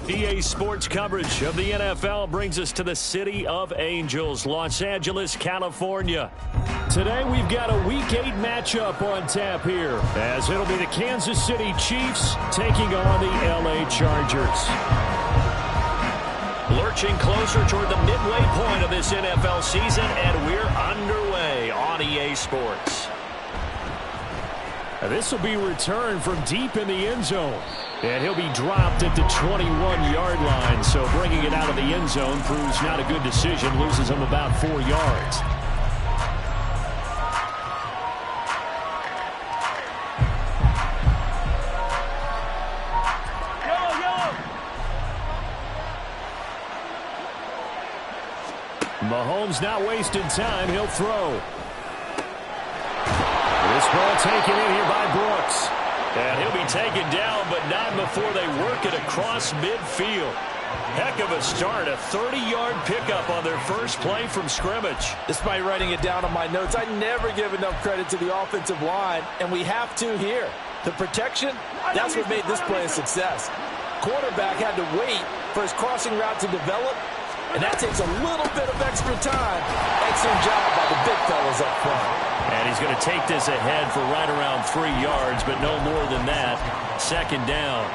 EA Sports coverage of the NFL brings us to the City of Angels, Los Angeles, California. Today we've got a Week 8 matchup on tap here, as it'll be the Kansas City Chiefs taking on the LA Chargers. Lurching closer toward the midway point of this NFL season, and we're underway on EA Sports. This will be returned from deep in the end zone. And he'll be dropped at the 21-yard line. So bringing it out of the end zone proves not a good decision. Loses him about 4 yards. Mahomes not wasting time. He'll throw. This ball taken in here by Brooks. And he'll be taken down, but not before they work it across midfield. Heck of a start, a 30-yard pickup on their first play from scrimmage. Despite writing it down on my notes, I never give enough credit to the offensive line, and we have to here. The protection, that's what made this play a success. Quarterback had to wait for his crossing route to develop, and that takes a little bit of extra time. Excellent job by the big fellas up front. And he's going to take this ahead for right around 3 yards, but no more than that. Second down.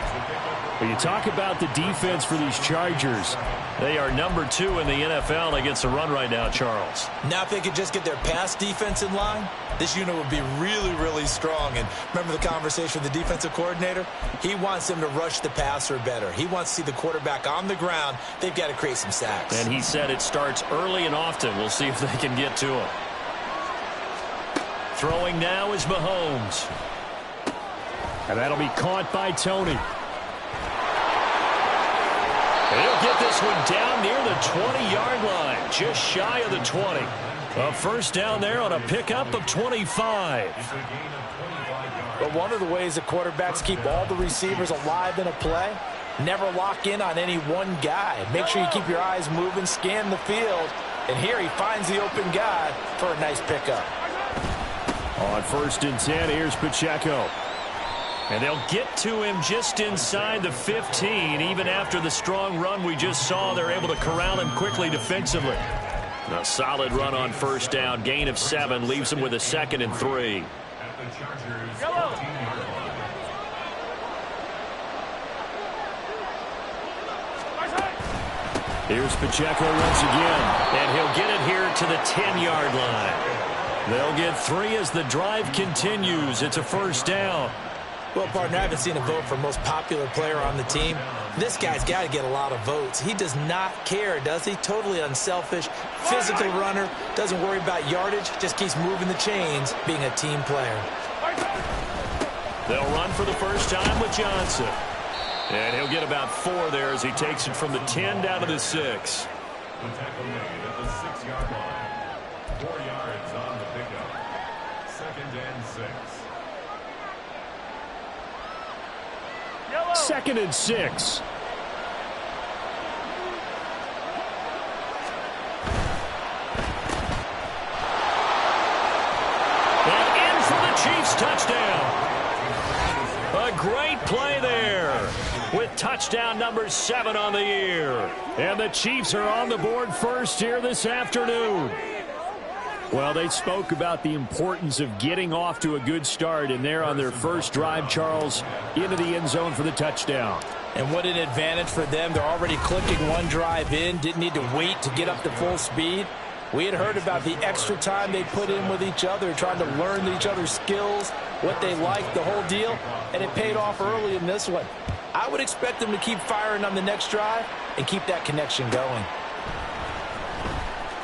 When you talk about the defense for these Chargers, they are number 2 in the NFL against the run right now, Charles. Now if they could just get their pass defense in line, this unit would be really, really strong. And remember the conversation with the defensive coordinator? He wants them to rush the passer better. He wants to see the quarterback on the ground. They've got to create some sacks. And he said it starts early and often. We'll see if they can get to him. Throwing now is Mahomes. And that'll be caught by Tony. And he'll get this one down near the 20-yard line, just shy of the 20. A first down there on a pickup of 25. But one of the ways that quarterbacks keep all the receivers alive in a play, never lock in on any one guy. Make sure you keep your eyes moving, scan the field. And here he finds the open guy for a nice pickup. On 1st and 10, here's Pacheco. And they'll get to him just inside the 15. Even after the strong run we just saw, they're able to corral him quickly defensively. A solid run on first down. Gain of 7 leaves him with a 2nd and 3. Here's Pacheco once again. And he'll get it here to the 10-yard line. They'll get 3 as the drive continues. It's a first down. Well, partner, I haven't seen a vote for most popular player on the team. This guy's got to get a lot of votes. He does not care, does he? Totally unselfish, physical runner, doesn't worry about yardage, just keeps moving the chains, being a team player. They'll run for the first time with Johnson. And he'll get about 4 there as he takes it from the 10 down to the 6. The tackle made at the 6-yard line. 4 yards on the pickup. 2nd and 6. 2nd and 6. And in for the Chiefs touchdown. A great play there with touchdown number 7 on the year. And the Chiefs are on the board first here this afternoon. Well, they spoke about the importance of getting off to a good start, and they're on their first drive, Charles, into the end zone for the touchdown. And what an advantage for them. They're already clicking one drive in, didn't need to wait to get up to full speed. We had heard about the extra time they put in with each other, trying to learn each other's skills, what they liked, the whole deal, and it paid off early in this one. I would expect them to keep firing on the next drive and keep that connection going.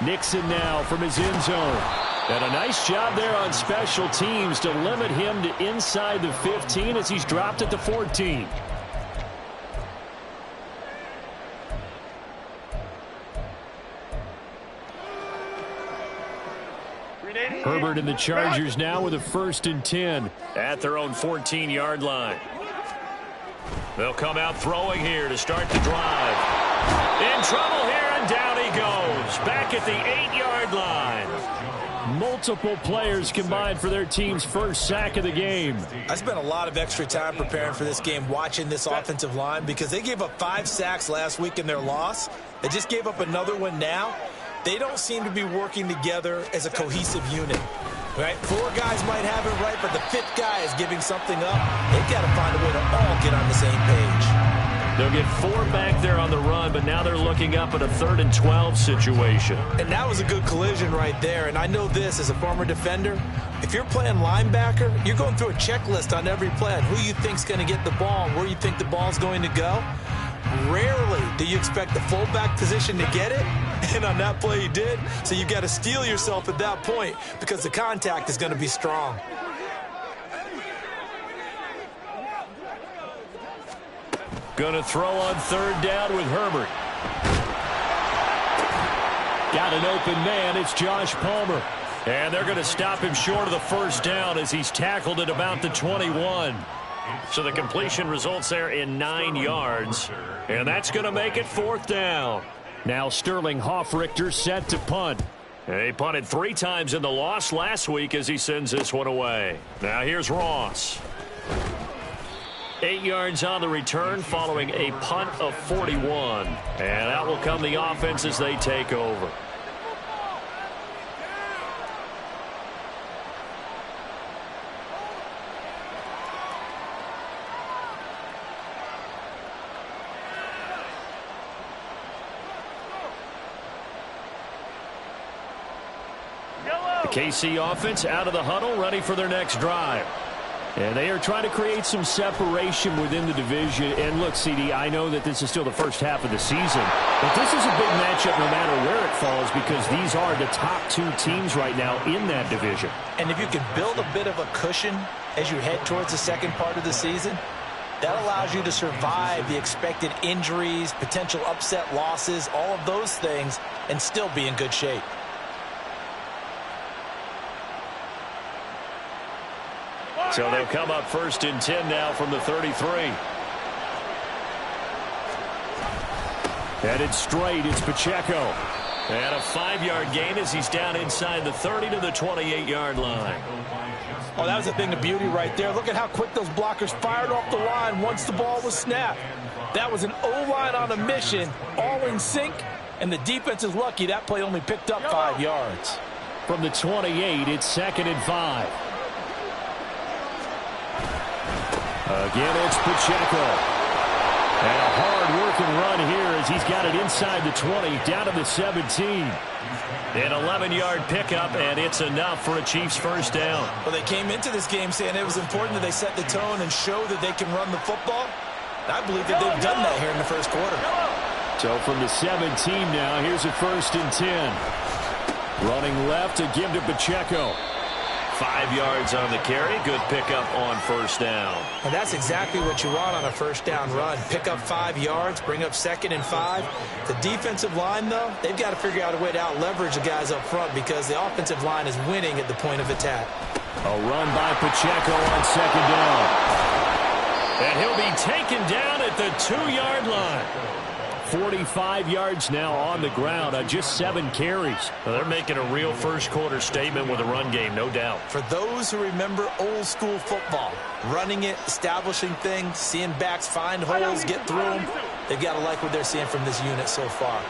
Nixon now from his end zone. And a nice job there on special teams to limit him to inside the 15 as he's dropped at the 14. Herbert and the Chargers now with a 1st and 10 at their own 14-yard line. They'll come out throwing here to start the drive. In trouble here, and down he goes. Back at the 8-yard line. Multiple players combined for their team's first sack of the game. I spent a lot of extra time preparing for this game, watching this offensive line, because they gave up 5 sacks last week in their loss. They just gave up another one now. They don't seem to be working together as a cohesive unit. Right? 4 guys might have it right, but the 5th guy is giving something up. They've got to find a way to all get on the same page. They'll get 4 back there on the run, but now they're looking up at a 3rd and 12 situation. And that was a good collision right there. And I know this as a former defender. If you're playing linebacker, you're going through a checklist on every play on who you think's going to get the ball and where you think the ball's going to go. Rarely do you expect the fullback position to get it, and on that play he did. So you've got to steel yourself at that point because the contact is going to be strong. Going to throw on 3rd down with Herbert. Got an open man. It's Josh Palmer. And they're going to stop him short of the 1st down as he's tackled at about the 21. So the completion results there in 9 yards. And that's going to make it 4th down. Now Sterling Hoffrichter set to punt. He punted 3 times in the loss last week as he sends this one away. Now here's Ross. 8 yards on the return following a punt of 41. And out will come the offense as they take over. KC offense out of the huddle, ready for their next drive. And they are trying to create some separation within the division. And look, CD, I know that this is still the first half of the season, but this is a big matchup no matter where it falls because these are the top 2 teams right now in that division. And if you can build a bit of a cushion as you head towards the second part of the season, that allows you to survive the expected injuries, potential upset losses, all of those things, and still be in good shape. So they'll come up 1st and 10 now from the 33. Headed straight, it's Pacheco. And a 5-yard gain as he's down inside the 30 to the 28-yard line. Oh, that was a thing of beauty right there. Look at how quick those blockers fired off the line once the ball was snapped. That was an O-line on a mission, all in sync, and the defense is lucky that play only picked up 5 yards. From the 28, it's 2nd and 5. Again, it's Pacheco. And a hard-working run here as he's got it inside the 20, down to the 17. An 11-yard pickup, and it's enough for a Chiefs 1st down. Well, they came into this game saying it was important that they set the tone and show that they can run the football. And I believe that they've done that here in the first quarter. So from the 17 now, here's a 1st and 10. Running left to give to Pacheco. 5 yards on the carry. Good pickup on 1st down. And that's exactly what you want on a 1st down run. Pick up 5 yards, bring up 2nd and 5. The defensive line, though, they've got to figure out a way to out-leverage the guys up front because the offensive line is winning at the point of attack. A run by Pacheco on 2nd down. And he'll be taken down at the 2-yard line. 45 yards now on the ground on just 7 carries. Well, they're making a real first-quarter statement with a run game, no doubt. For those who remember old-school football, running it, establishing things, seeing backs find holes, get through them, they've got to like what they're seeing from this unit so far.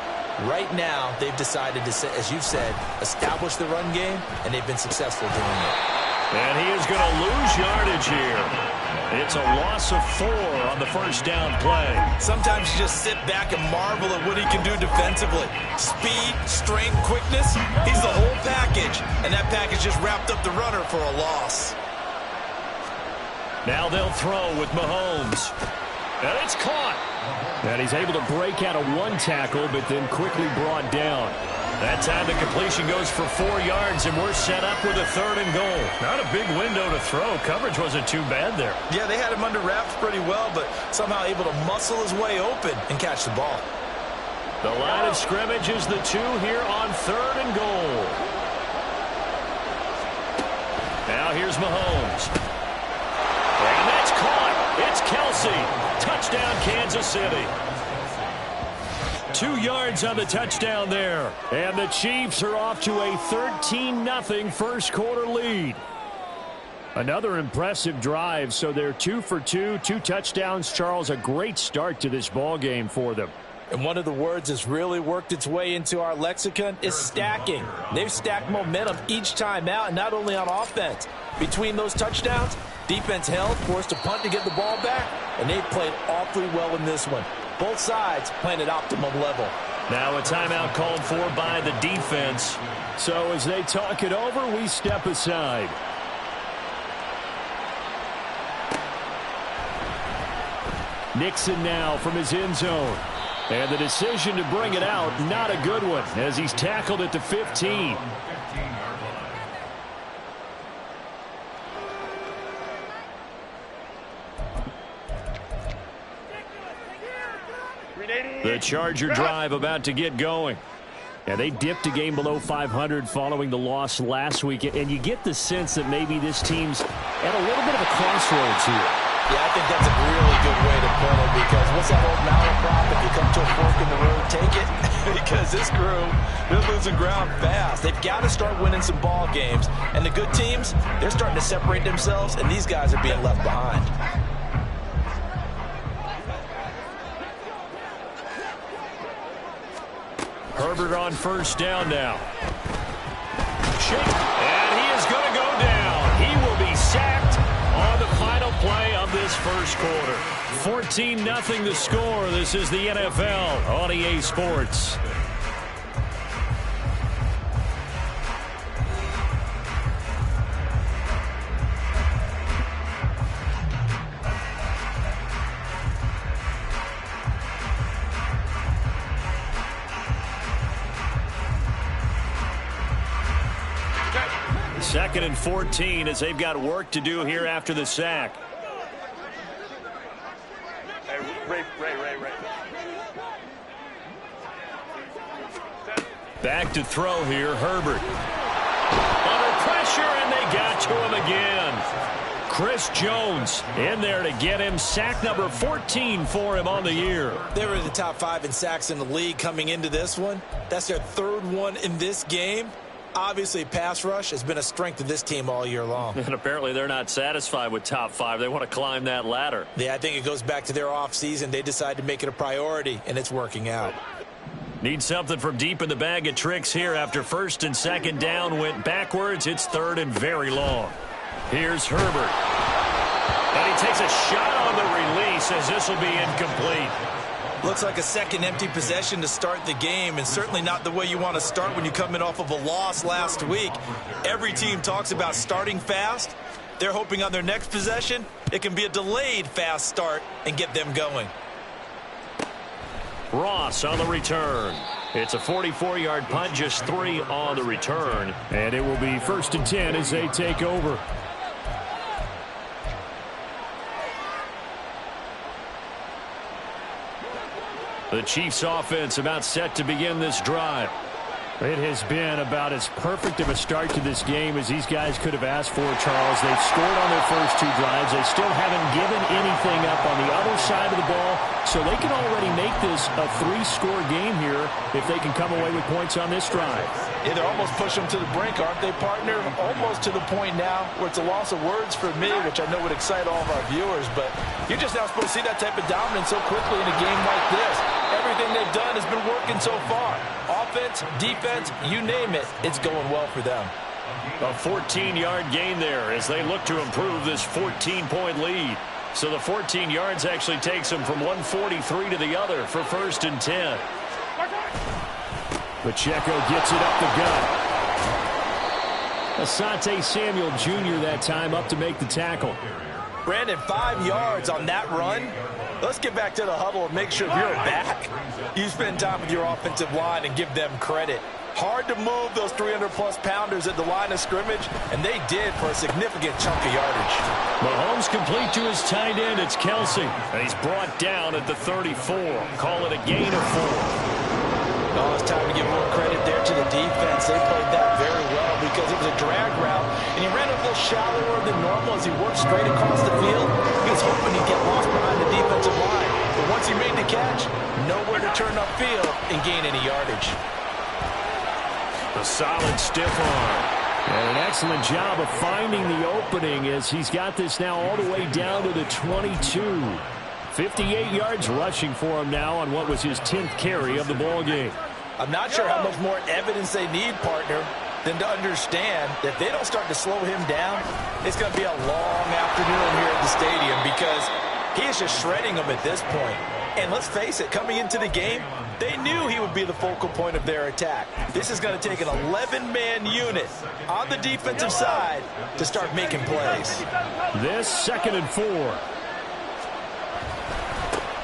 Right now, they've decided to, as you've said, establish the run game, and they've been successful doing it. And he is going to lose yardage here. It's a loss of 4 on the 1st down play. Sometimes you just sit back and marvel at what he can do defensively. Speed, strength, quickness, he's the whole package. And that package just wrapped up the runner for a loss. Now they'll throw with Mahomes. And it's caught. And he's able to break out of 1 tackle, but then quickly brought down. That time the completion goes for 4 yards, and we're set up with a 3rd and goal. Not a big window to throw. Coverage wasn't too bad there. Yeah, they had him under wraps pretty well, but somehow able to muscle his way open and catch the ball. The line of scrimmage is the 2 here on 3rd and goal. Now here's Mahomes. And that's caught. It's Kelsey. Touchdown, Kansas City. 2 yards on the touchdown there. And the Chiefs are off to a 13-0 first quarter lead. Another impressive drive, so they're 2 for 2, 2 touchdowns. Charles, a great start to this ball game for them. And one of the words that's really worked its way into our lexicon is stacking. They've stacked momentum each time out, and not only on offense. Between those touchdowns, defense held, forced a punt to get the ball back, and they've played awfully well in this one. Both sides playing at optimum level. Now a timeout called for by the defense. So as they talk it over, we step aside. Nixon now from his end zone. And the decision to bring it out, not a good one, as he's tackled at the 15. The Charger drive about to get going. And they dipped a game below 500 following the loss last week. And you get the sense that maybe this team's at a little bit of a crossroads here. Yeah, I think that's a really good way to put it, because what's that old malaprop? If you come to a fork in the road, take it. Because this crew, they're losing ground fast. They've got to start winning some ball games. And the good teams, they're starting to separate themselves, and these guys are being left behind. Herbert on first down now. And he is going to go down. He will be sacked on the final play of this first quarter. 14-0 the score. This is the NFL on EA Sports. Second and 14 as they've got work to do here after the sack. Ray. Back to throw here, Herbert. Under pressure, and they got to him again. Chris Jones in there to get him. Sack number 14 for him on the year. They were in the top 5 in sacks in the league coming into this one. That's their 3rd one in this game. Obviously, pass rush has been a strength of this team all year long. And apparently they're not satisfied with top 5. They want to climb that ladder. Yeah, I think it goes back to their offseason. They decided to make it a priority, and it's working out. Need something from deep in the bag of tricks here after first and second down went backwards. It's 3rd and very long. Here's Herbert. And he takes a shot on the release as this will be incomplete. Looks like a second empty possession to start the game, and certainly not the way you want to start when you come in off of a loss last week. Every team talks about starting fast. They're hoping on their next possession it can be a delayed fast start and get them going. Ross on the return. It's a 44-yard punt, just 3 on the return. And it will be 1st and 10 as they take over. The Chiefs offense about set to begin this drive. It has been about as perfect of a start to this game as these guys could have asked for, Charles. They've scored on their first 2 drives. They still haven't given anything up on the other side of the ball, so they can already make this a 3-score game here if they can come away with points on this drive. Yeah, they're almost pushing them to the brink, aren't they, partner? Almost to the point now where it's a loss of words for me, which I know would excite all of our viewers, but you're just now supposed to see that type of dominance so quickly in a game like this. Everything they've done has been working so far. Offense, defense, you name it, it's going well for them. A 14-yard gain there as they look to improve this 14-point lead. So the 14 yards actually takes them from 143 to the other for 1st and 10. Pacheco gets it up the gut. Asante Samuel Jr. that time up to make the tackle. Brandon, 5 yards on that run. Let's get back to the huddle and make sure if you're back, you spend time with your offensive line and give them credit. Hard to move those 300-plus pounders at the line of scrimmage, and they did for a significant chunk of yardage. Mahomes complete to his tight end. It's Kelsey. And he's brought down at the 34. Call it a gain of 4. Oh, it's time to give more credit there to the defense. They played that very well because it was a drag route, and he ran a little shallower than normal as he worked straight across the field. He was hoping he'd get lost behind the defensive line. But once he made the catch, nowhere to turn upfield and gain any yardage. A solid stiff arm. And an excellent job of finding the opening as he's got this now all the way down to the 22. 58 yards rushing for him now on what was his 10th carry of the ball game. I'm not sure how much more evidence they need, partner, than to understand that if they don't start to slow him down, it's going to be a long afternoon here at the stadium because he is just shredding them at this point. And let's face it, coming into the game, they knew he would be the focal point of their attack. This is going to take an 11-man unit on the defensive side to start making plays. This 2nd and 4.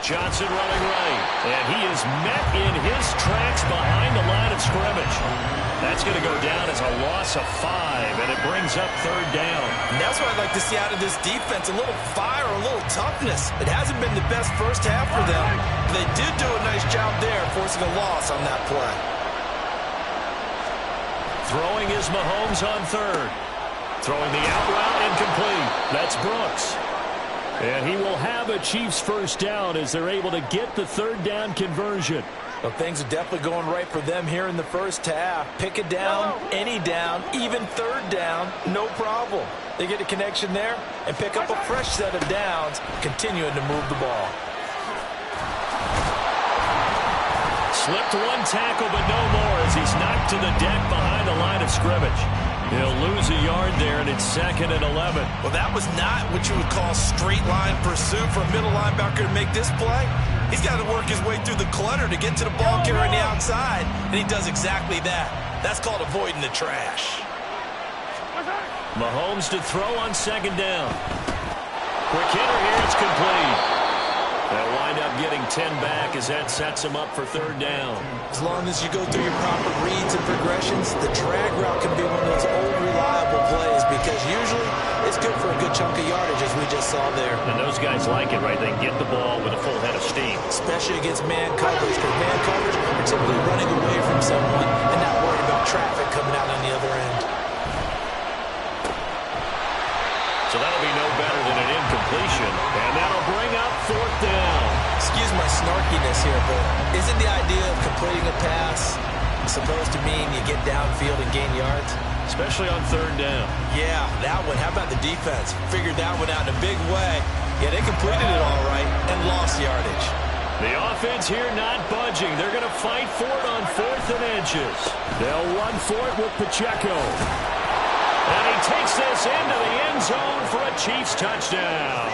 Johnson running right, and he is met in his tracks behind the line of scrimmage. That's going to go down as a loss of 5, and it brings up 3rd down. And that's what I'd like to see out of this defense, a little fire, a little toughness. It hasn't been the best first half for them, but they did do a nice job there forcing a loss on that play. Throwing is Mahomes on 3rd. Throwing the out route incomplete. That's Brooks. And he will have a Chiefs first down as they're able to get the 3rd down conversion. Well, things are definitely going right for them here in the first half. Pick a down, any down, even 3rd down, no problem. They get a connection there and pick up a fresh set of downs, continuing to move the ball. Slipped one tackle, but no more as he's knocked to the deck behind the line of scrimmage. He'll lose a yard there, and it's 2nd and 11. Well, that was not what you would call straight line pursuit for a middle linebacker to make this play. He's got to work his way through the clutter to get to the ball carrier on the outside, and he does exactly that. That's called avoiding the trash. Mahomes to throw on 2nd down. Quick hitter here, it's complete. They'll wind up getting 10 back as that sets him up for 3rd down. As long as you go through your proper reads and progressions, the drag route can be one of those old reliable plays because usually it's good for a good chunk of yardage as we just saw there. And those guys like it, right? They can get the ball with a full head of steam. Especially against man coverage because man coverage are typically running away from someone and not worried about traffic coming out on the other end. So that'll be no better than an incompletion. And that'll bring up 4th down. Excuse my snarkiness here, but isn't the idea of completing a pass supposed to mean you get downfield and gain yards? Especially on 3rd down. Yeah, that one. How about the defense? Figured that one out in a big way. Yeah, they completed it all right and lost yardage. The offense here not budging. They're going to fight for it on 4th and inches. They'll run for it with Pacheco. And he takes this into the end zone for a Chiefs touchdown.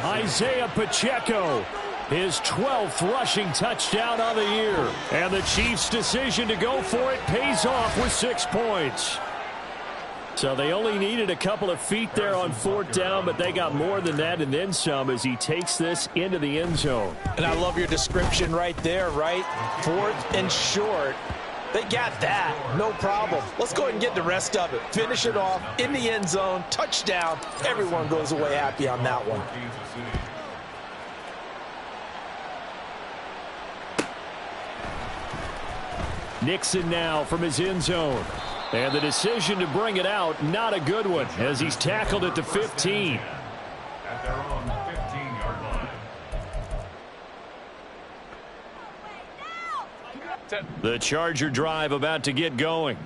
Isaiah Pacheco, his 12th rushing touchdown on the year. And the Chiefs' decision to go for it pays off with 6 points. So they only needed a couple of feet there on 4th down, but they got more than that and then some as he takes this into the end zone. And I love your description right there, right? 4th and short. They got that. No problem. Let's go ahead and get the rest of it. Finish it off in the end zone. Touchdown. Everyone goes away happy on that one. Nixon now from his end zone. And the decision to bring it out, not a good one, as he's tackled at the 15. At their own 15-yard line. The Charger drive about to get going.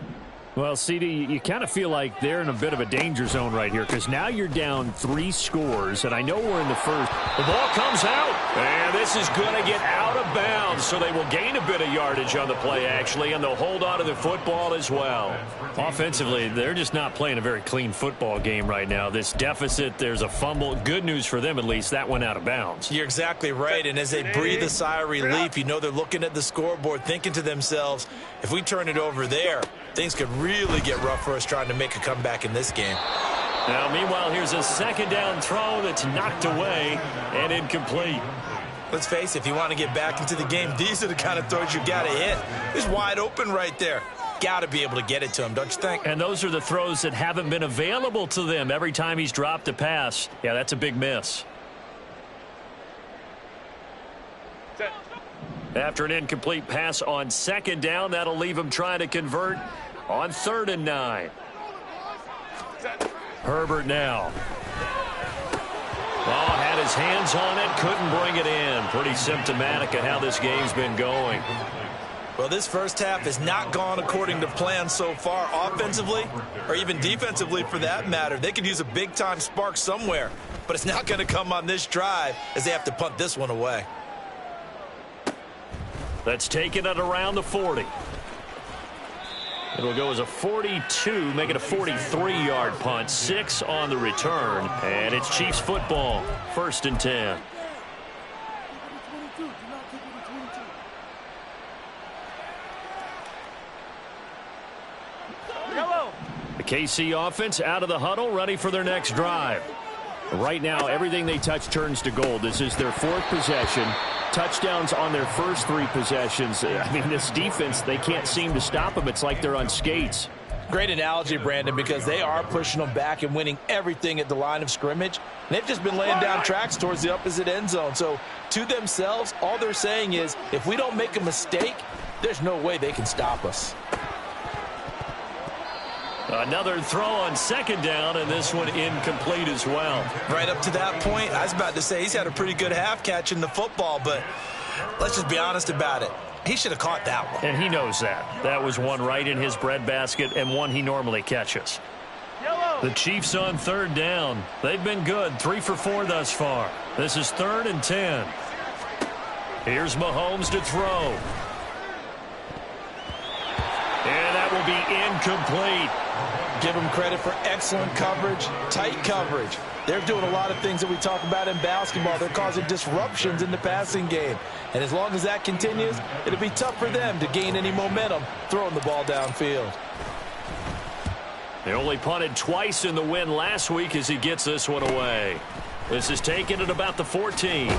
Well, CD, you kind of feel like they're in a bit of a danger zone right here because now you're down 3 scores, and I know we're in the first. The ball comes out, and this is going to get out of bounds, so they will gain a bit of yardage on the play, actually, and they'll hold on to the football as well. Offensively, they're just not playing a very clean football game right now. This deficit, there's a fumble. Good news for them, at least. That went out of bounds. You're exactly right, and as they breathe a sigh of relief, you know they're looking at the scoreboard, thinking to themselves, if we turn it over there, things could really get rough for us trying to make a comeback in this game. Now, meanwhile, here's a 2nd down throw that's knocked away and incomplete. Let's face it, if you want to get back into the game, these are the kind of throws you got to hit. He's wide open right there. Got to be able to get it to him, don't you think? And those are the throws that haven't been available to them every time he's dropped a pass. Yeah, that's a big miss. After an incomplete pass on second down, that'll leave him trying to convert on 3rd and 9. Herbert now. Oh, had his hands on it, couldn't bring it in. Pretty symptomatic of how this game's been going. Well, this first half has not gone according to plan so far offensively or even defensively for that matter. They could use a big-time spark somewhere, but it's not going to come on this drive as they have to punt this one away. That's taken it around the 40. It'll go as a 42, make it a 43-yard punt. 6 on the return, and it's Chiefs football. 1st and 10. The KC offense out of the huddle, ready for their next drive. Right now, everything they touch turns to gold. This is their 4th possession. Touchdowns on their first 3 possessions. I mean, this defense, they can't seem to stop them. It's like they're on skates. Great analogy, Brandon, because they are pushing them back and winning everything at the line of scrimmage. And they've just been laying down tracks towards the opposite end zone. So to themselves, all they're saying is, if we don't make a mistake, there's no way they can stop us. Another throw on 2nd down, and this one incomplete as well. Right up to that point, I was about to say he's had a pretty good half catching the football, but let's just be honest about it. He should have caught that one. And he knows that. That was one right in his breadbasket and one he normally catches. The Chiefs on 3rd down. They've been good, 3 for 4 thus far. This is 3rd and 10. Here's Mahomes to throw. And that will be incomplete. Give them credit for excellent coverage, tight coverage. They're doing a lot of things that we talk about in basketball. They're causing disruptions in the passing game. And as long as that continues, it'll be tough for them to gain any momentum throwing the ball downfield. They only punted twice in the win last week as he gets this one away. This is taken at about the 14.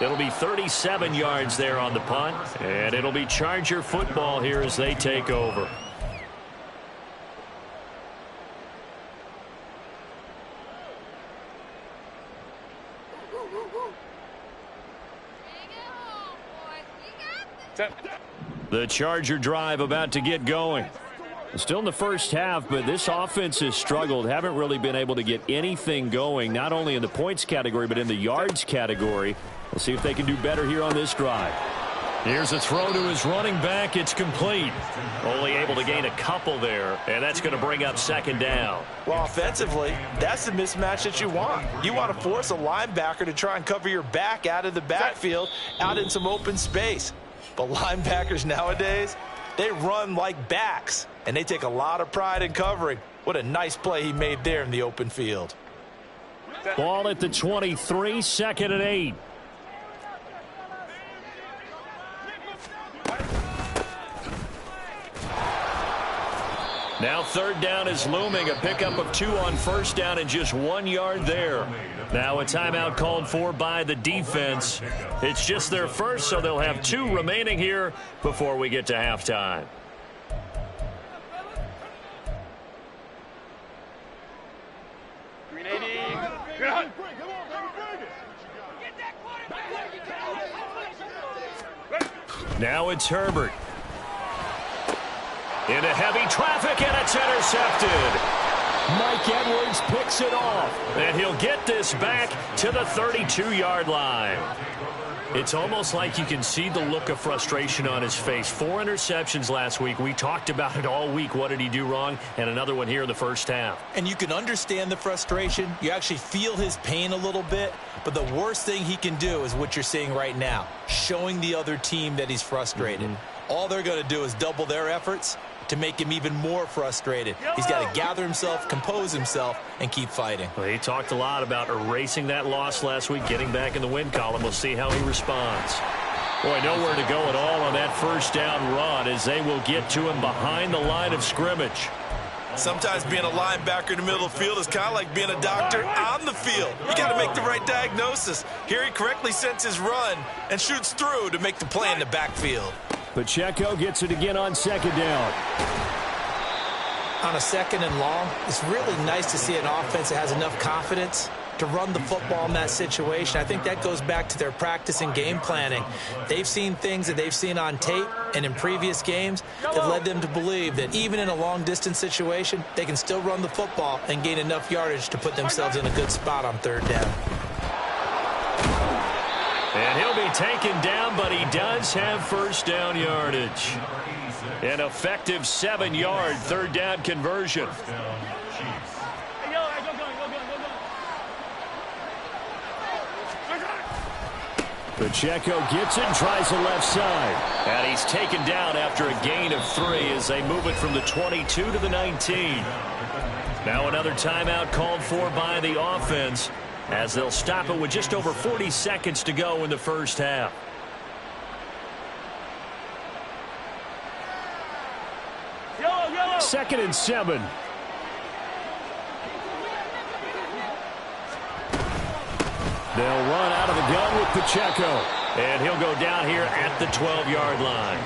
It'll be 37 yards there on the punt, and it'll be Charger football here as they take over. The Charger drive about to get going. Still in the first half, but this offense has struggled. Haven't really been able to get anything going, not only in the points category, but in the yards category. We'll see if they can do better here on this drive. Here's a throw to his running back. It's complete. Only able to gain a couple there, and that's going to bring up 2nd down. Well, offensively, that's the mismatch that you want. You want to force a linebacker to try and cover your back out of the backfield, out in some open space. But linebackers nowadays, they run like backs, and they take a lot of pride in covering. What a nice play he made there in the open field. Ball at the 23, 2nd and 8. Now 3rd down is looming. A pickup of 2 on 1st down and just 1 yard there. Now a timeout called for by the defense. It's just their first, so they'll have 2 remaining here before we get to halftime. Now it's Herbert. Into heavy traffic, and it's intercepted. Mike Edwards picks it off, and he'll get this back to the 32-yard line. It's almost like you can see the look of frustration on his face. 4 interceptions last week. We talked about it all week. What did he do wrong? And another one here in the first half. And you can understand the frustration. You actually feel his pain a little bit. But the worst thing he can do is what you're seeing right now, showing the other team that he's frustrated. All they're going to do is double their efforts to make him even more frustrated. He's got to gather himself, compose himself, and keep fighting. Well, he talked a lot about erasing that loss last week, getting back in the win column. We'll see how he responds. Boy, nowhere to go at all on that first down run as they will get to him behind the line of scrimmage. Sometimes being a linebacker in the middle of the field is kind of like being a doctor on the field. You got to make the right diagnosis. Here he correctly sends his run and shoots through to make the play in the backfield. Pacheco gets it again on second down. On a second and long, it's really nice to see an offense that has enough confidence to run the football in that situation. I think that goes back to their practice and game planning. They've seen things that they've seen on tape and in previous games that led them to believe that even in a long-distance situation, they can still run the football and gain enough yardage to put themselves in a good spot on third down. And he'll be taken down, but he does have first down yardage. An effective 7-yard third down conversion. Pacheco gets it and tries the left side. And he's taken down after a gain of 3 as they move it from the 22 to the 19. Now another timeout called for by the offense as they'll stop it with just over 40 seconds to go in the first half. Second and 7. They'll run out of the gun with Pacheco. And he'll go down here at the 12-yard line.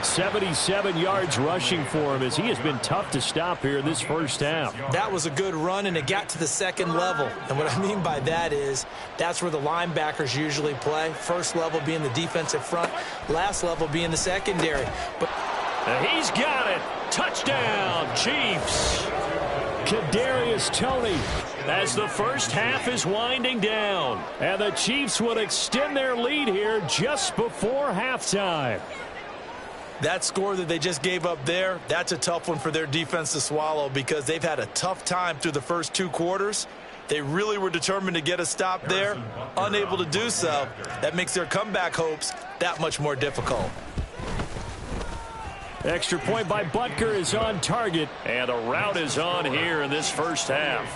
77 yards rushing for him as he has been tough to stop here this first half. That was a good run, and it got to the second level. And what I mean by that is that's where the linebackers usually play. First level being the defensive front, last level being the secondary. But he's got it. Touchdown, Chiefs. Kadarius Toney as the first half is winding down. And the Chiefs will extend their lead here just before halftime. That score that they just gave up there, that's a tough one for their defense to swallow because they've had a tough time through the first 2 quarters. They really were determined to get a stop there, unable to do so. That makes their comeback hopes that much more difficult. Extra point by Butker is on target, and a route is on here in this first half.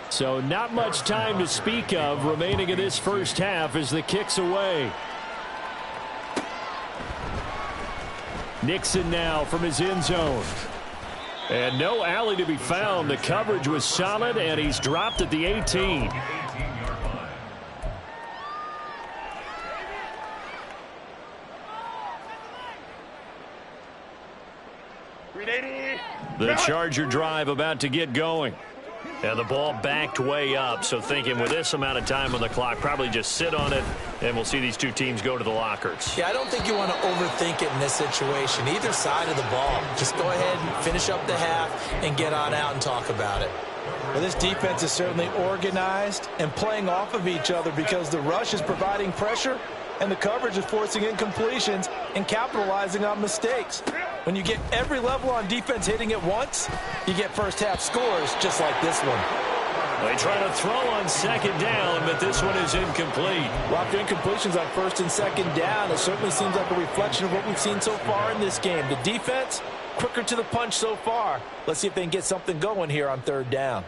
So not much time to speak of remaining in this first half as the kick's away. Nixon now from his end zone. And no alley to be found. The coverage was solid, and he's dropped at the 18. The Charger drive about to get going. And the ball backed way up, so thinking with this amount of time on the clock, probably just sit on it, and we'll see these two teams go to the lockers. Yeah, I don't think you want to overthink it in this situation. Either side of the ball. Just go ahead and finish up the half and get on out and talk about it. Well, this defense is certainly organized and playing off of each other because the rush is providing pressure and the coverage is forcing incompletions and capitalizing on mistakes. When you get every level on defense hitting at once, you get first half scores just like this one. They try to throw on second down, but this one is incomplete. Well, after incompletions on first and second down, it certainly seems like a reflection of what we've seen so far in this game. The defense, quicker to the punch so far. Let's see if they can get something going here on third down.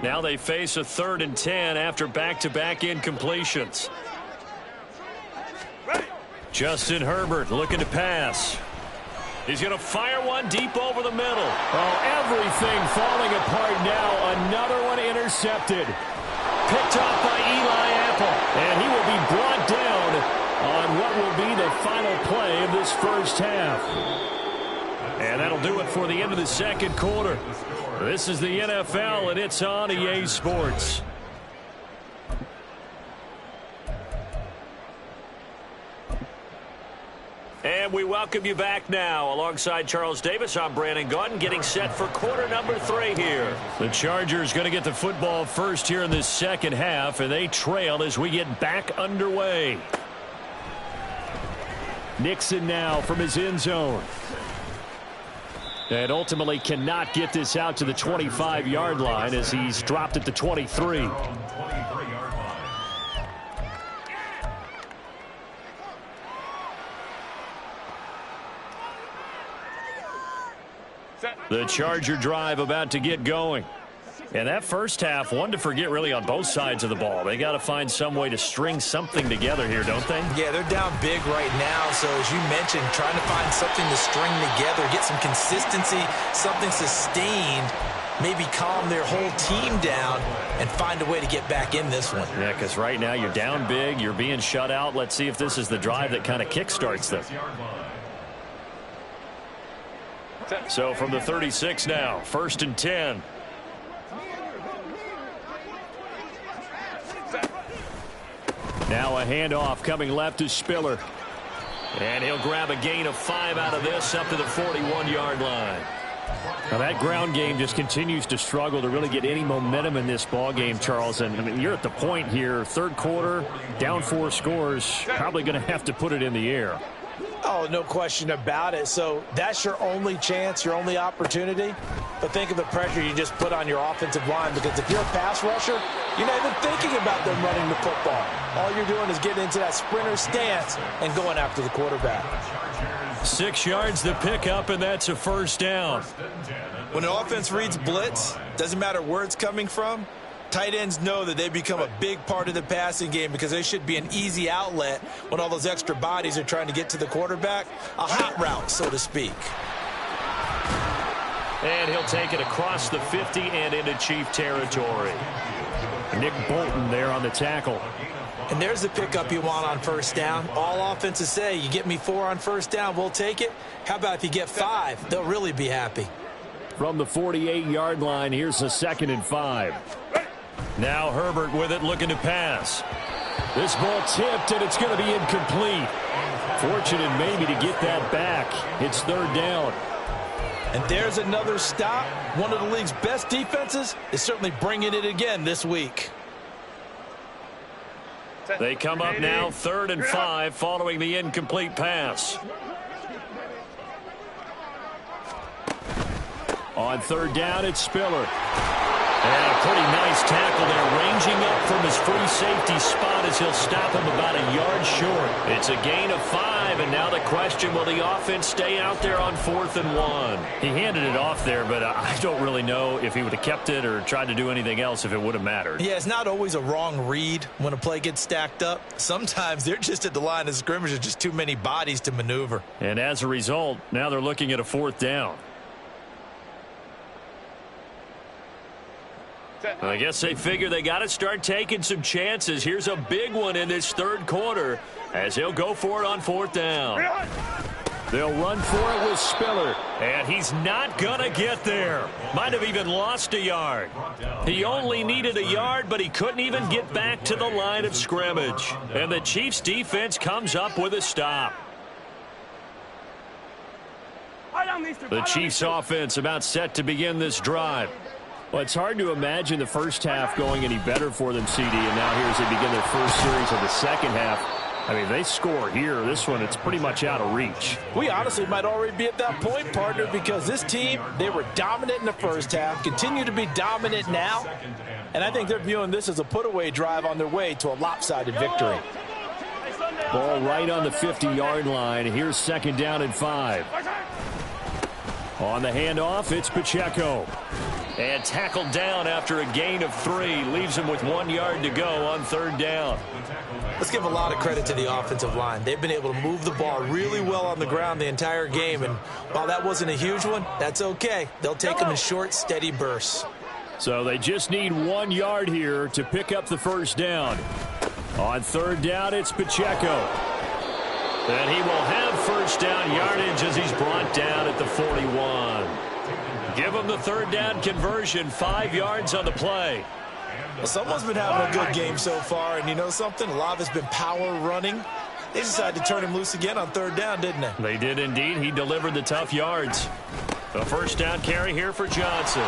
Now they face a 3rd and 10 after back-to-back incompletions. Justin Herbert looking to pass. He's going to fire one deep over the middle. Oh, everything falling apart now. Another one intercepted. Picked off by Eli Apple. And he will be brought down on what will be the final play of this first half. And that'll do it for the end of the second quarter. This is the NFL, and it's on EA Sports. And we welcome you back now. Alongside Charles Davis, I'm Brandon Gaudin, getting set for quarter number 3 here. The Chargers going to get the football first here in this second half, and they trail as we get back underway. Nixon now from his end zone. And ultimately cannot get this out to the 25-yard line as he's dropped at the 23. The Charger drive about to get going. And that first half, one to forget really on both sides of the ball. They got to find some way to string something together here, don't they? Yeah, they're down big right now. So as you mentioned, trying to find something to string together, get some consistency, something sustained, maybe calm their whole team down and find a way to get back in this one. Yeah, because right now you're down big, you're being shut out. Let's see if this is the drive that kind of kickstarts them. So from the 36 now, 1st and 10. Now a handoff coming left to Spiller. And he'll grab a gain of 5 out of this up to the 41-yard line. Now that ground game just continues to struggle to really get any momentum in this ball game, Charles. And I mean, you're at the point here, third quarter, down 4 scores, probably going to have to put it in the air. Oh, no question about it. So that's your only chance, your only opportunity. But think of the pressure you just put on your offensive line, because if you're a pass rusher, you're not even thinking about them running the football. All you're doing is getting into that sprinter stance and going after the quarterback. 6 yards the pickup, and that's a first down. When an offense reads blitz, doesn't matter where it's coming from, tight ends know that they become a big part of the passing game because they should be an easy outlet when all those extra bodies are trying to get to the quarterback. A hot route, so to speak. And he'll take it across the 50 and into Chief territory. Nick Bolton there on the tackle. And there's the pickup you want on first down. All offenses say, you get me 4 on first down, we'll take it. How about if you get 5? They'll really be happy. From the 48-yard line, here's a 2nd and 5. Now Herbert with it, looking to pass. This ball tipped, and it's going to be incomplete. Fortunate maybe to get that back. It's 3rd down. And there's another stop. One of the league's best defenses is certainly bringing it again this week. They come up now 3rd and 5 following the incomplete pass. On 3rd down, it's Spiller. And a pretty nice tackle there, ranging up from his free safety spot as he'll stop him about a yard short. It's a gain of 5, and now the question, will the offense stay out there on 4th and 1? He handed it off there, but I don't really know if he would have kept it or tried to do anything else if it would have mattered. Yeah, it's not always a wrong read when a play gets stacked up. Sometimes they're just at the line of scrimmage, there's just too many bodies to maneuver. And as a result, now they're looking at a 4th down. I guess they figure they got to start taking some chances. Here's a big one in this 3rd quarter as he'll go for it on 4th down. They'll run for it with Spiller, and he's not going to get there. Might have even lost a yard. He only needed a yard, but he couldn't even get back to the line of scrimmage. And the Chiefs defense comes up with a stop. The Chiefs offense about set to begin this drive. Well, it's hard to imagine the first half going any better for them, CD, and now here as they begin their first series of the second half. I mean, they score here. This one, it's pretty much out of reach. We honestly might already be at that point, partner, because this team, they were dominant in the first half, continue to be dominant now, and I think they're viewing this as a put-away drive on their way to a lopsided victory. Ball right on the 50-yard line. Here's 2nd down and 5. On the handoff, it's Pacheco. And tackled down after a gain of 3. Leaves him with 1 yard to go on 3rd down. Let's give a lot of credit to the offensive line. They've been able to move the ball really well on the ground the entire game. And while that wasn't a huge one, that's okay. They'll take them in short, steady bursts. So they just need 1 yard here to pick up the first down. On 3rd down, it's Pacheco. And he will have first down yardage as he's brought down at the 41. Give him the 3rd down conversion, 5 yards on the play. Well, someone's been having a good game so far, and you know something? A lot of it's been power running. They decided to turn him loose again on 3rd down, didn't they? They did indeed. He delivered the tough yards. A first down carry here for Johnson.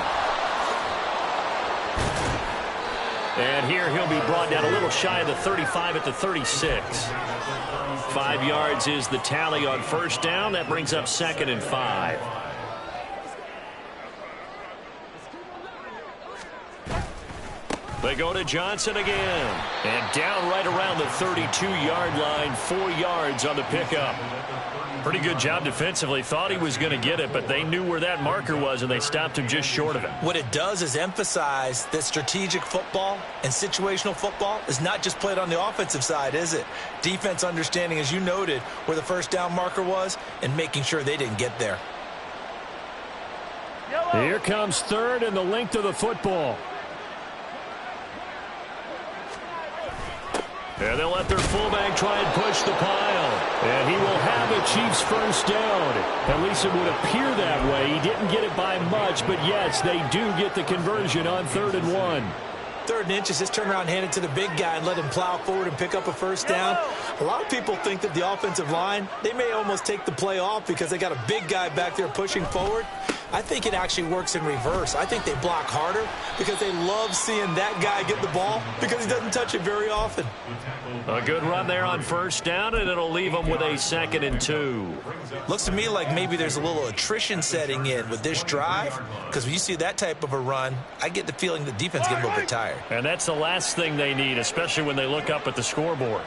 And here he'll be brought down a little shy of the 35 at the 36. 5 yards is the tally on first down. That brings up 2nd and 5. They go to Johnson again. And down right around the 32-yard line, 4 yards on the pickup. Pretty good job defensively. Thought he was going to get it, but they knew where that marker was, and they stopped him just short of it. What it does is emphasize that strategic football and situational football is not just played on the offensive side, is it? Defense understanding, as you noted, where the first down marker was and making sure they didn't get there. Here comes third and the length of the football. And they'll let their fullback try and push the pile. And he will have the Chiefs first down. At least it would appear that way. He didn't get it by much, but yes, they do get the conversion on 3rd and 1. 3rd and inches, just turn around and hand it to the big guy and let him plow forward and pick up a first down. A lot of people think that the offensive line, they may almost take the play off because they got a big guy back there pushing forward. I think it actually works in reverse. I think they block harder because they love seeing that guy get the ball because he doesn't touch it very often. A good run there on first down, and it'll leave them with a 2nd and 2. Looks to me like maybe there's a little attrition setting in with this drive because when you see that type of a run, I get the feeling the defense gets a little bit tired. And that's the last thing they need, especially when they look up at the scoreboard.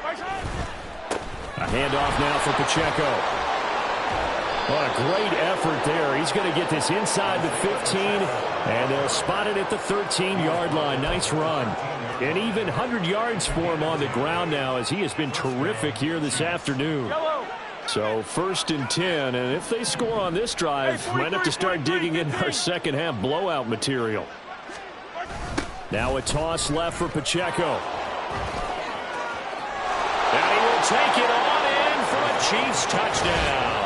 A handoff now for Pacheco. What a great effort there. He's going to get this inside the 15, and they'll spot it at the 13-yard line. Nice run. And even 100 yards for him on the ground now, as he has been terrific here this afternoon. So 1st and 10, and if they score on this drive, might have to start digging in our second-half blowout material. Now a toss left for Pacheco. And he will take it on in for a Chiefs touchdown.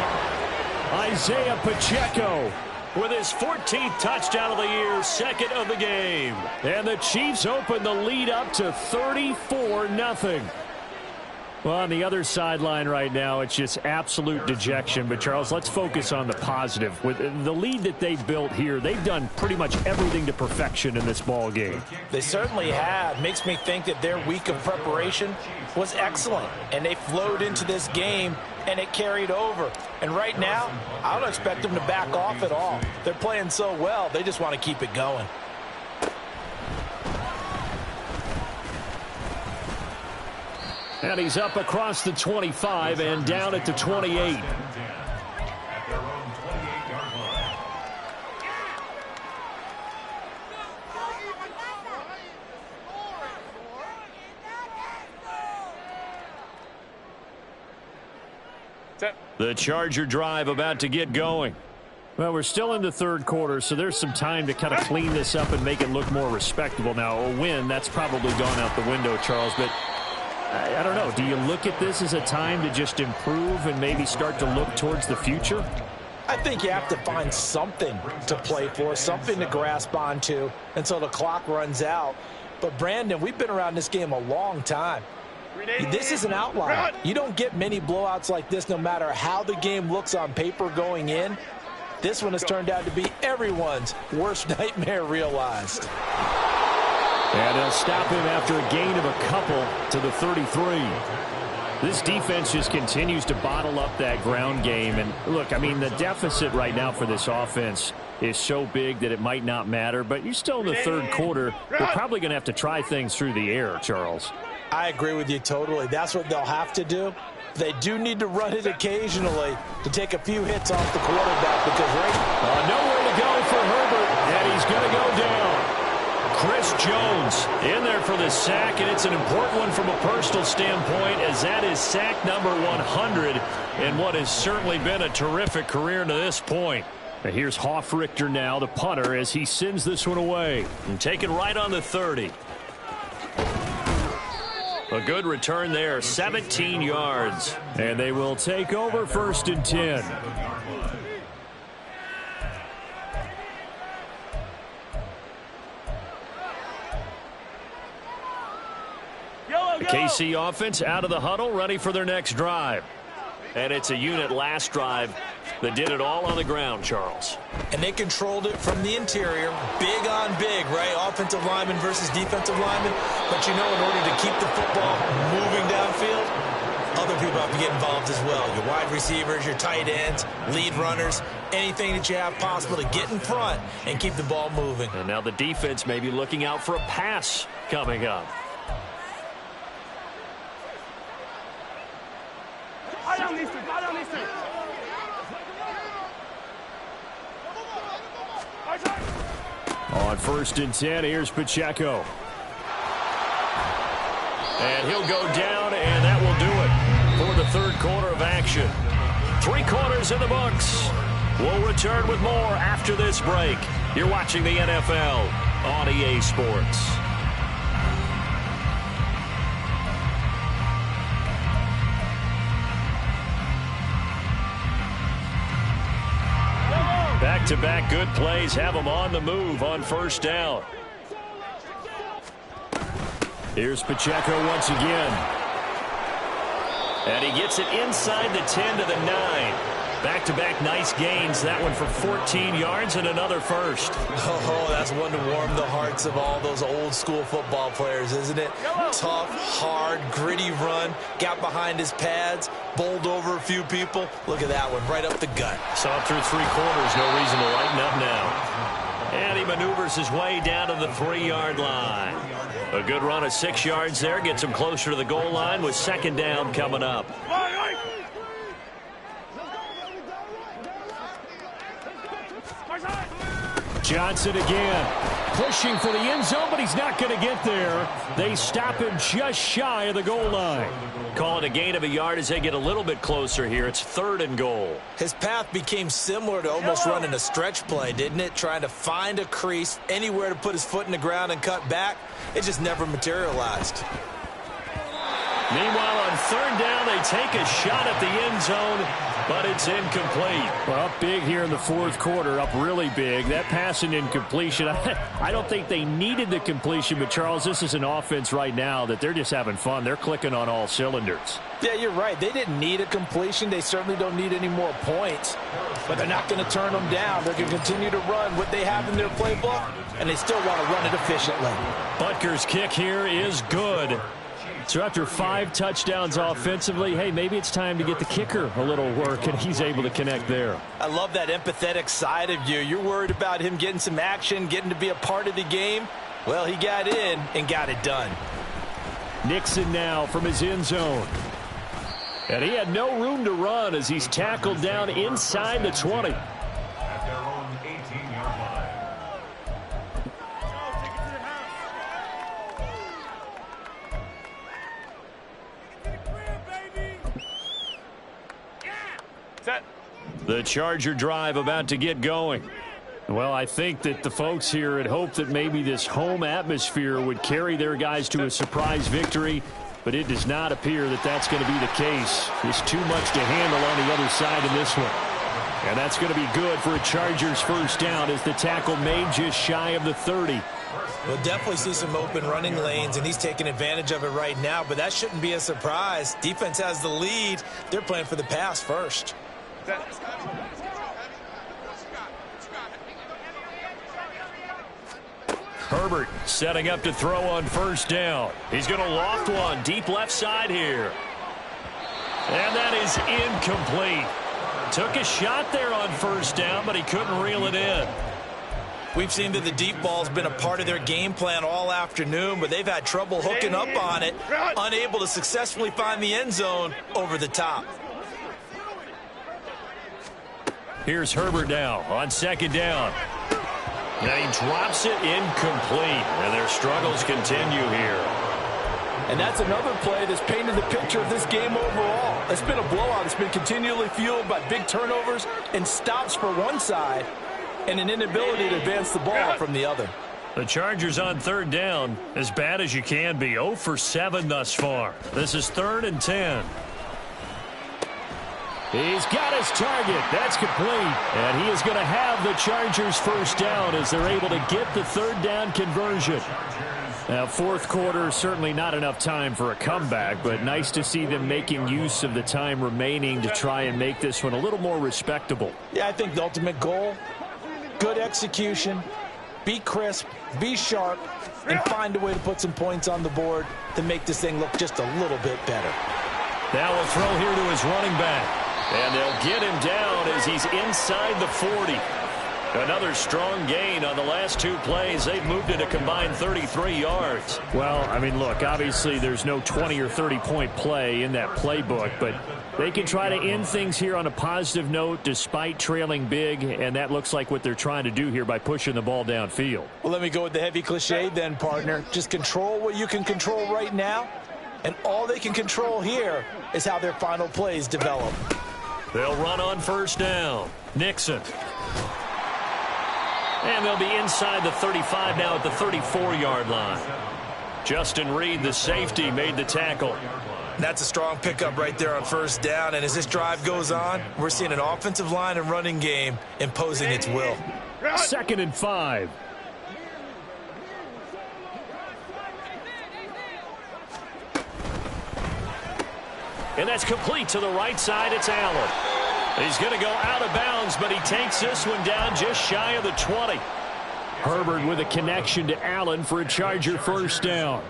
Isaiah Pacheco with his 14th touchdown of the year, 2nd of the game. And the Chiefs open the lead up to 34-0. Well, on the other sideline right now, it's just absolute dejection. But, Charles, let's focus on the positive. With the lead that they've built here, they've done pretty much everything to perfection in this ball game. They certainly have. Makes me think that their week of preparation was excellent. And they flowed into this game, and it carried over. And right now, I don't expect them to back off at all. They're playing so well, they just want to keep it going. And he's up across the 25 and down at the 28. The Charger drive about to get going. Well, we're still in the 3rd quarter, so there's some time to kind of clean this up and make it look more respectable. Now, a win, that's probably gone out the window, Charles, but I don't know. Do you look at this as a time to just improve and maybe start to look towards the future? I think you have to find something to play for, something to grasp onto until the clock runs out. But, Brandon, we've been around this game a long time. This is an outlier. You don't get many blowouts like this no matter how the game looks on paper going in. This one has turned out to be everyone's worst nightmare realized. And they'll stop him after a gain of a couple to the 33. This defense just continues to bottle up that ground game. And look, I mean, the deficit right now for this offense is so big that it might not matter. But you're still in the 3rd quarter. They're probably going to have to try things through the air, Charles. I agree with you totally. That's what they'll have to do. They do need to run it occasionally to take a few hits off the quarterback because nowhere to go for Herbert, and he's going to go down. Chris Jones in there for the sack, and it's an important one from a personal standpoint as that is sack number 100 in what has certainly been a terrific career to this point. And here's Hofrichter now, the punter, as he sends this one away. And taken right on the 30. A good return there, 17 yards. And they will take over 1st and 10. The KC offense out of the huddle, ready for their next drive. And it's a unit last drive that did it all on the ground, Charles. And they controlled it from the interior, big on big, right? Offensive lineman versus defensive lineman. But you know, in order to keep the football moving downfield, other people have to get involved as well. Your wide receivers, your tight ends, lead runners, anything that you have possible to get in front and keep the ball moving. And now the defense may be looking out for a pass coming up. On 1st and 10, here's Pacheco. And he'll go down, and that will do it for the third quarter of action. 3 quarters in the books. We'll return with more after this break. You're watching the NFL on EA Sports. Back-to-back good plays have them on the move on 1st down. Here's Pacheco once again. And he gets it inside the 10 to the 9. Back-to-back nice gains. That one for 14 yards and another first. Oh, that's one to warm the hearts of all those old-school football players, isn't it? Tough, hard, gritty run. Got behind his pads, bowled over a few people. Look at that one, right up the gut. Saw through 3 quarters. No reason to lighten up now. And he maneuvers his way down to the 3-yard line. A good run of 6 yards there. Gets him closer to the goal line with 2nd down coming up. Johnson again. Pushing for the end zone, but he's not going to get there. They stop him just shy of the goal line. Call it a gain of a yard as they get a little bit closer here. It's 3rd and goal. His path became similar to almost running a stretch play, didn't it? Trying to find a crease, anywhere to put his foot in the ground and cut back. It just never materialized. Meanwhile, on 3rd down, they take a shot at the end zone, but it's incomplete. Well, up big here in the 4th quarter, up really big. That pass and incompletion, I don't think they needed the completion, but, Charles, this is an offense right now that they're just having fun. They're clicking on all cylinders. Yeah, you're right. They didn't need a completion. They certainly don't need any more points, but they're not going to turn them down. They're going to continue to run what they have in their playbook, and they still want to run it efficiently. Butker's kick here is good. So after 5 touchdowns offensively, hey, maybe it's time to get the kicker a little work, and he's able to connect there. I love that empathetic side of you. You're worried about him getting some action, getting to be a part of the game. Well, he got in and got it done. Nixon now from his end zone. And he had no room to run as he's tackled down inside the 20. At their own 18-yard line. The Charger drive about to get going. Well, I think that the folks here had hoped that maybe this home atmosphere would carry their guys to a surprise victory, but it does not appear that that's going to be the case. There's too much to handle on the other side in this one. And that's going to be good for a Chargers 1st down as the tackle made just shy of the 30. We'll definitely see some open running lanes, and he's taking advantage of it right now, but that shouldn't be a surprise. Defense has the lead. They're playing for the pass first. Herbert setting up to throw on 1st down. He's going to loft one deep left side here. And that is incomplete. Took a shot there on 1st down, but he couldn't reel it in. We've seen that the deep ball's been a part of their game plan all afternoon, but they've had trouble hooking up on it, unable to successfully find the end zone over the top. Here's Herbert now on 2nd down. And he drops it incomplete. And their struggles continue here. And that's another play that's painted the picture of this game overall. It's been a blowout. It's been continually fueled by big turnovers and stops for one side and an inability to advance the ball from the other. The Chargers on 3rd down, as bad as you can be. 0 for 7 thus far. This is 3rd and 10. He's got his target. That's complete. And he is going to have the Chargers 1st down as they're able to get the 3rd down conversion. Now, 4th quarter, certainly not enough time for a comeback, but nice to see them making use of the time remaining to try and make this one a little more respectable. Yeah, I think the ultimate goal, good execution, be crisp, be sharp, and find a way to put some points on the board to make this thing look just a little bit better. Now a throw here to his running back. And they'll get him down as he's inside the 40. Another strong gain on the last two plays. They've moved it a combined 33 yards. Well, I mean, look, obviously there's no 20 or 30-point play in that playbook, but they can try to end things here on a positive note despite trailing big, and that looks like what they're trying to do here by pushing the ball downfield. Well, let me go with the heavy cliche then, partner. Just control what you can control right now, and all they can control here is how their final plays develop. They'll run on first down. Nixon. And they'll be inside the 35 now at the 34-yard line. Justin Reed, the safety, made the tackle. That's a strong pickup right there on first down. And as this drive goes on, we're seeing an offensive line and running game imposing its will. 2nd and 5. And that's complete to the right side. It's Allen. He's going to go out of bounds, but he takes this one down just shy of the 20. Herbert with a connection to Allen for a Charger first down.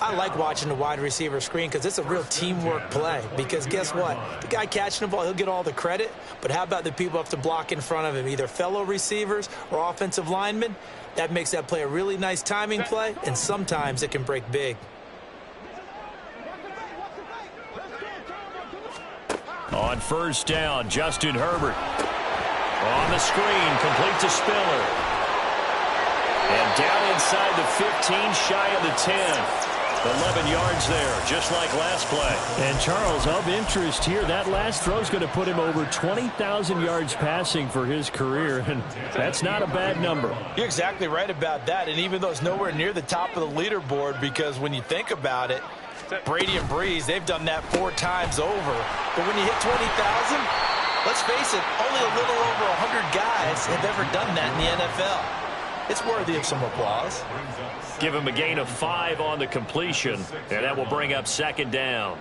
I like watching the wide receiver screen because it's a real teamwork play. Because guess what? The guy catching the ball, he'll get all the credit. But how about the people up to block in front of him, either fellow receivers or offensive linemen? That makes that play a really nice timing play, and sometimes it can break big. On first down, Justin Herbert. On the screen, complete to Spiller. And down inside the 15, shy of the 10. 11 yards there, just like last play. And Charles, of interest here, that last throw is going to put him over 20,000 yards passing for his career, and that's not a bad number. You're exactly right about that, and even though it's nowhere near the top of the leaderboard, because when you think about it, Brady and Breeze, they've done that 4 times over. But when you hit 20,000, let's face it, only a little over 100 guys have ever done that in the NFL. It's worthy of some applause. Give him a gain of 5 on the completion, and that will bring up 2nd down.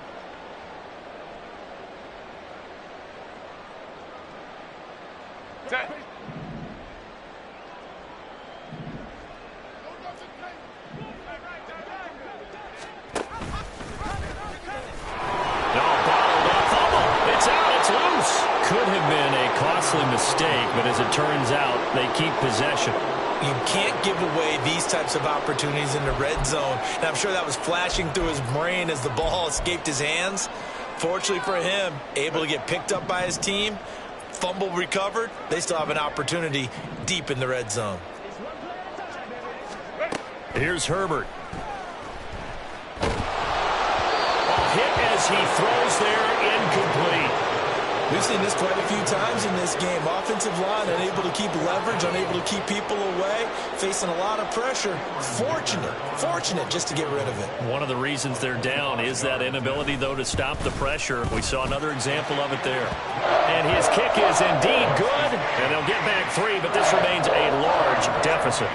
Could have been a costly mistake, but as it turns out, they keep possession. You can't give away these types of opportunities in the red zone. And I'm sure that was flashing through his brain as the ball escaped his hands. Fortunately for him, able to get picked up by his team, fumble recovered. They still have an opportunity deep in the red zone. Here's Herbert. A hit as he throws there, incomplete. We've seen this quite a few times in this game. Offensive line unable to keep leverage, unable to keep people away, facing a lot of pressure. Fortunate just to get rid of it. One of the reasons they're down is that inability, though, to stop the pressure. We saw another example of it there. And his kick is indeed good, and they'll get back 3, but this remains a large deficit.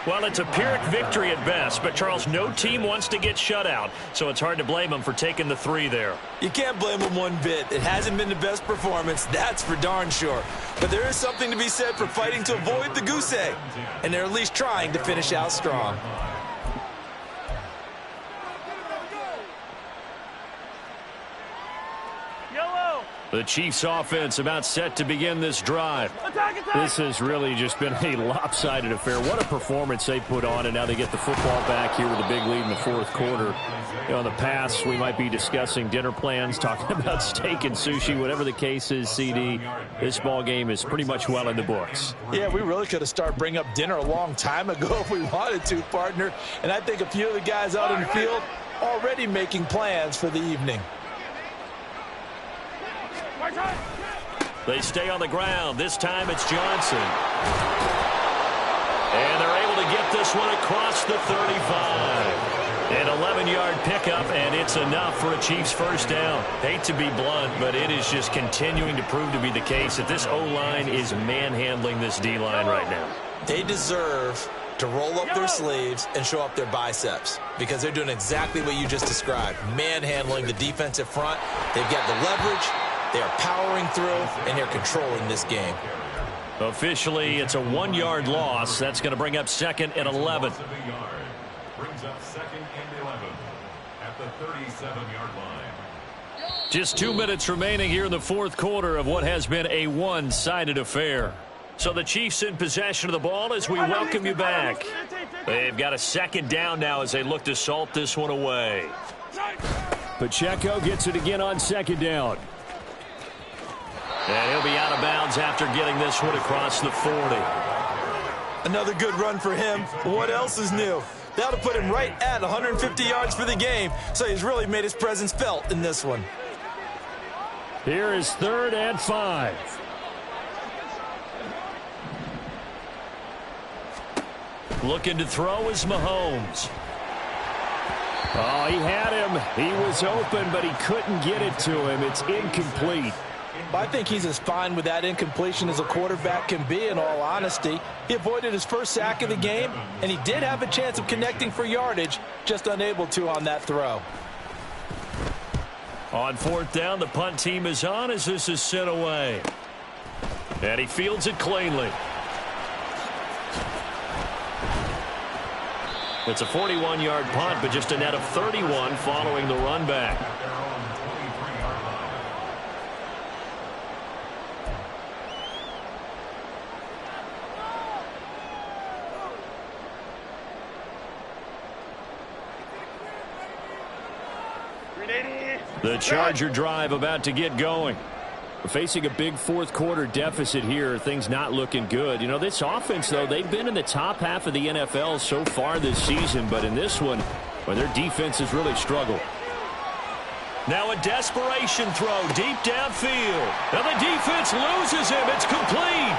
Well, it's a Pyrrhic victory at best, but, Charles, no team wants to get shut out, so it's hard to blame them for taking the 3 there. You can't blame them one bit. It hasn't been the best performance, that's for darn sure. But there is something to be said for fighting to avoid the goose egg, and they're at least trying to finish out strong. The Chiefs offense about set to begin this drive. This has really just been a lopsided affair. What a performance they put on, and now they get the football back here with a big lead in the 4th quarter. You know, in the past, we might be discussing dinner plans, talking about steak and sushi, whatever the case is, CD. This ball game is pretty much well in the books. Yeah, we really could have started bringing up dinner a long time ago if we wanted to, partner. And I think a few of the guys out in the field already making plans for the evening. They stay on the ground. This time it's Johnson. And they're able to get this one across the 35. An 11-yard pickup, and it's enough for a Chiefs first down. Hate to be blunt, but it is just continuing to prove to be the case that this O-line is manhandling this D-line right now. They deserve to roll up their sleeves and show up their biceps because they're doing exactly what you just described, manhandling the defensive front. They've got the leverage. They are powering through, and they're controlling this game. Officially, it's a 1-yard loss. That's going to bring up 2nd and 11. Brings up 2nd and 11 at the 37-yard line. Just 2 minutes remaining here in the fourth quarter of what has been a one-sided affair. So the Chiefs in possession of the ball as we welcome you back. They've got a second down now as they look to salt this one away. Pacheco gets it again on second down. And he'll be out of bounds after getting this one across the 40. Another good run for him. What else is new? That'll put him right at 150 yards for the game, so he's really made his presence felt in this one. Here is 3rd and 5. Looking to throw is Mahomes. Oh, he had him. He was open, but he couldn't get it to him. It's incomplete. I think he's as fine with that incompletion as a quarterback can be, in all honesty. He avoided his first sack of the game, and he did have a chance of connecting for yardage, just unable to on that throw. On 4th down, the punt team is on as this is sent away. And he fields it cleanly. It's a 41-yard punt, but just a net of 31 following the run back. The Charger drive about to get going. We're facing a big fourth quarter deficit here. Things not looking good. You know, this offense, though, they've been in the top half of the NFL so far this season. But in this one, well, their defense has really struggled. Now a desperation throw deep downfield. And the defense loses him. It's complete.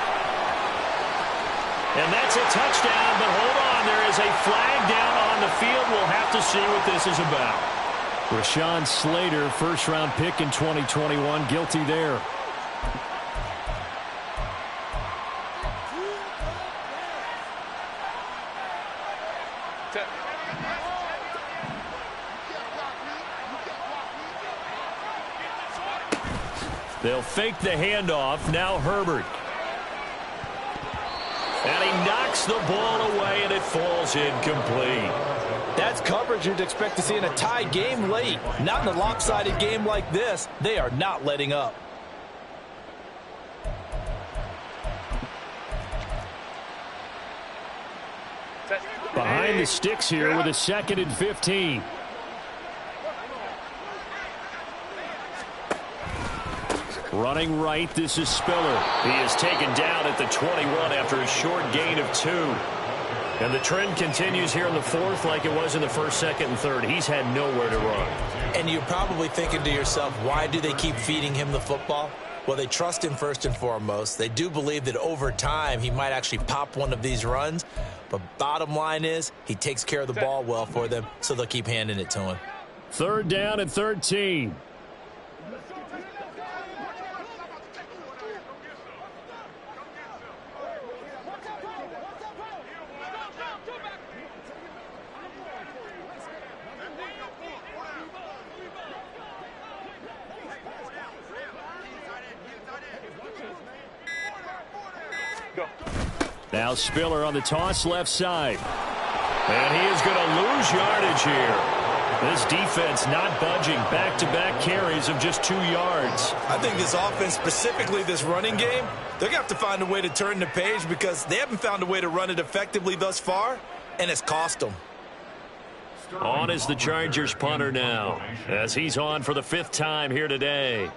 And that's a touchdown. But hold on. There is a flag down on the field. We'll have to see what this is about. Rashawn Slater, first-round pick in 2021, guilty there. They'll fake the handoff. Now Herbert. And he knocks the ball away, and it falls incomplete. That's coverage you'd expect to see in a tie game late. Not in a lopsided game like this. They are not letting up. Behind the sticks here with a 2nd and 15. Running right, this is Spiller. He is taken down at the 21 after a short gain of 2. And the trend continues here in the fourth like it was in the first, second, and third. He's had nowhere to run. And you're probably thinking to yourself, why do they keep feeding him the football? Well, they trust him first and foremost. They do believe that over time he might actually pop one of these runs. But bottom line is he takes care of the ball well for them, so they'll keep handing it to him. 3rd down and 13. Now Spiller on the toss left side. And he is going to lose yardage here. This defense not budging. Back-to-back carries of just 2 yards. I think this offense, specifically this running game, they're going to have to find a way to turn the page because they haven't found a way to run it effectively thus far, and it's cost them. On is the Chargers punter now, as he's on for the 5th time here today.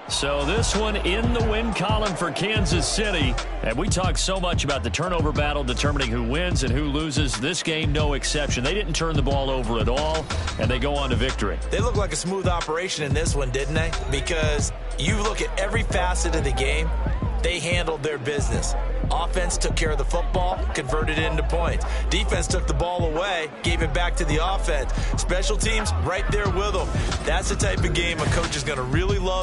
So this one in the win column for Kansas City. And we talk so much about the turnover battle determining who wins and who loses. This game, no exception. They didn't turn the ball over at all, and they go on to victory. They look like a smooth operation in this one, didn't they? Because you look at every facet of the game, they handled their business. Offense took care of the football, converted it into points. Defense took the ball away, gave it back to the offense. Special teams right there with them. That's the type of game a coach is going to really love.